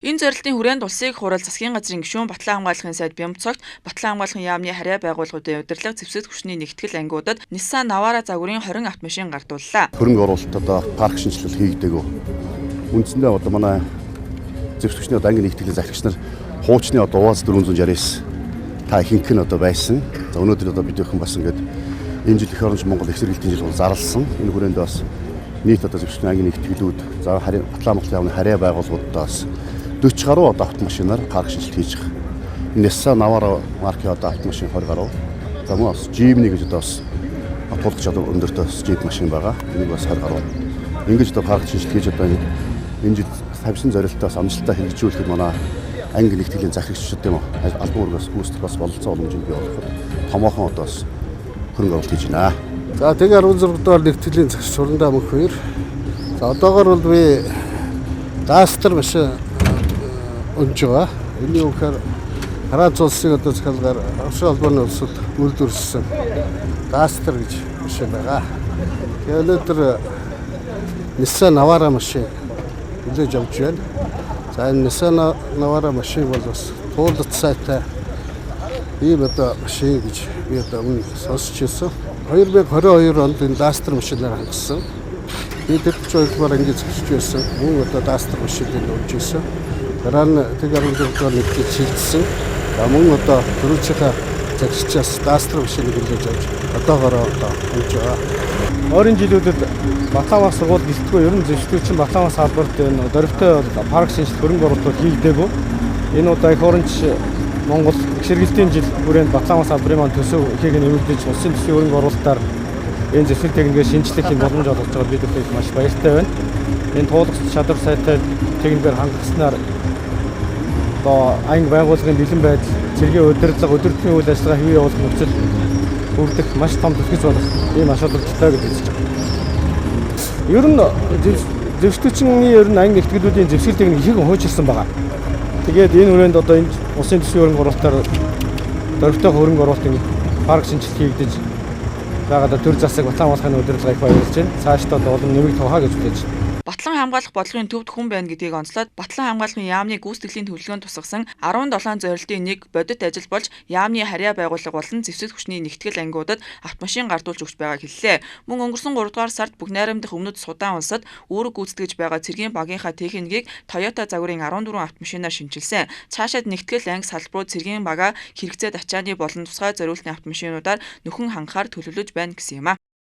Энэ зорилтын хүрээнд улсын их хурал засгийн газрын гишүүн Батлан хамгаалахын сайд Бямцогт Батлан хамгаалахын яамны хариа байгууллагуудын удирдлага зэвсэг хүчний нэгтгэл ангиудад Nissan Navara загварын 20 автомашин гардууллаа. Хөрөнгө оруулалт одоо парк шинжилэл хийгдээгүү. Үндсэндээ одоо манай зэвсэг хүчний анги нэгтгэлийн захирагч нар хуучны одоо УАЗ 469 та ихэнх нь одоо байсан. За өнөөдөр одоо бид өхөн бас ингээд энэ жил их оронч Монгол их сэргэлтийн жил бол зарласан. Энэ хүрээнд бас нийт одоо зэвсэг хүчний анги нэгтгэлүүд за Батлан хамгаалахын яамны хариа байгууллагуудаас 40 гаруй одоо автомашинаар парк шинжилт хийж байгаа. Nissan Navara маркийн одоо автомашин 20 гаруй. За мөн бас Jimny гэж одоо бас тулгч одоо өндөртөө Jeep машин байгаа. Энийг бас 20 гаруй. Ингэж одоо парк шинжилт хийж одоо энэ жил тавьсан зорилтоос амжилттай хэрэгжүүлэхэд манай анги нэгтгэлийн захирагчид юм албан үүргээс гүйцэтгэх бас бололцоо боломжийг бий болгоход томоохон одоо бас хөрөнгө оруулалт хийж байна. За тэгээ 16 дугаар нэгтгэлийн захирагч Сурандаа мөнх хоёр. За одоогоор бол би Duster машин өнж байгаа. Энэ юу гэхээр Хараан улсын одоо захиалгаар Авшиг албаны улсад үйлдвэрлэсэн Duster гэж машин байгаа. Тэгээ өнөөдөр Nissan Navara машин үлээж авч байна. За энэ Nissan Navara машин бол бас туулалт сайтай ийм одоо машин гэж би одоо өмнө сонсч ирсэн. 2022 онд энэ Duster машинаар хангасан. Би 42 дугаар ангийн зөвшөөрч байсан. Мөн одоо Duster машиныг өгч ирсэн. Дараа нь тэгээ 16 дугаар нэгтгэж шилжсэн. За мөн одоо төрөлжийнхаа захирчаас Duster машиныг хүлээж авч одоогоор одоо хийж байгаа. Ойрын жилүүдэд Батлан сургууль гэлтгүй ер нь зэвсгүүчин Батлан салбарт энэ дөрвтэй парк шинжилт хөрөнгө оруулалт хийгдээгүй. Энэ удаа их оронч Монгол их сэргэлтийн жил хүрээнд Батлан салбарын маань төсөв ихийг нэмэгдэж улсын төсвийн хөрөнгө оруулалтаар энэ зэвсэг техникээ шинжлэх боломж олгож байгаа бид бүхэн маш баяртай байна. Энэ туулгач чадвар сайтай техникээр хангаснаар одоо анги байгууллагын бэлэн байдал, цэргийн удирдлага, өдөртний үйл ажиллагаа хэвээр явуулах нөхцөл бүрдэх маш том түлхэж болох ийм асуудалтай гэж үзэж байна. Ер нь зэвсгүүчний ер нь анги нэгтгэлүүдийн зэвсгэл техник ихийг хөөжилсөн байгаа. Тэгээд энэ хүрээнд одоо энэ улсын төсвийн хөрөнгө оруулалтаар дөрвтэй хөрөнгө оруулалтын парк шинжилт хийгдэж байгаад төр засаг Батлан хамгаалахын удирдлагыг баярлаж байна. Цаашдаа одоо улам нэмэгдэх тухай гэж үзэж байна. Батлан хамгаалах бодлогын төвд хүн байна гэдгийг онцлоод Батлан хамгаалахын яамны гүйцэтгэлийн төлөвлөгөөнд тусгасан 17 зорилтын нэг бодит ажил болж яамны хариа байгууллага болон зэвсэг хүчний нэгтгэл ангиудад автомашин гардуулж өгч байгааг хэллээ. Мөн өнгөрсөн 3 дугаар сард бүх найрамдах өмнөд Судаан улсад үүрэг гүйцэтгэж байгаа цэргийн багийнхаа техникийг Toyota загварын 14 автомашинаар шинжилсэн. Цаашаад нэгтгэл анги салбарууд цэргийн бага хэрэгцээд ачааны болон тусгай зориултын автомашинуудаар нөхөн хангахаар төлөвлөж байна гэсэн юм а.